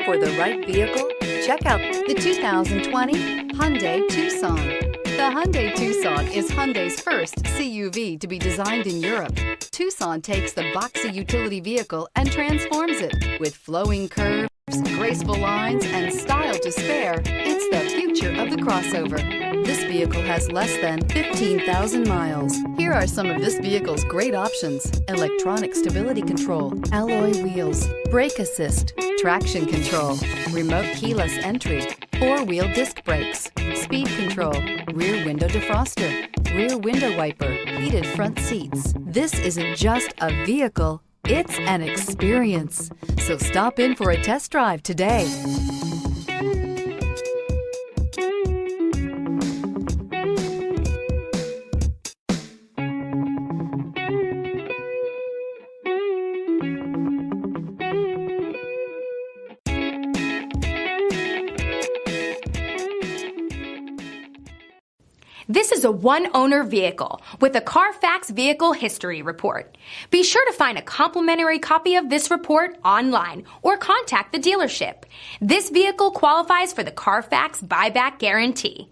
for the right vehicle? Check out the 2020 Hyundai Tucson. The Hyundai Tucson is Hyundai's first CUV to be designed in Europe. Tucson takes the boxy utility vehicle and transforms it. With flowing curves, graceful lines, and style to spare, it's the future of the crossover. This vehicle has less than 15,000 miles. Here are some of this vehicle's great options: electronic stability control, alloy wheels, brake assist, traction control, remote keyless entry, four-wheel disc brakes, speed control, rear window defroster, rear window wiper, heated front seats. This isn't just a vehicle, it's an experience. So stop in for a test drive today. This is a one-owner vehicle with a CARFAX Vehicle History Report. Be sure to find a complimentary copy of this report online or contact the dealership. This vehicle qualifies for the CARFAX Buyback Guarantee.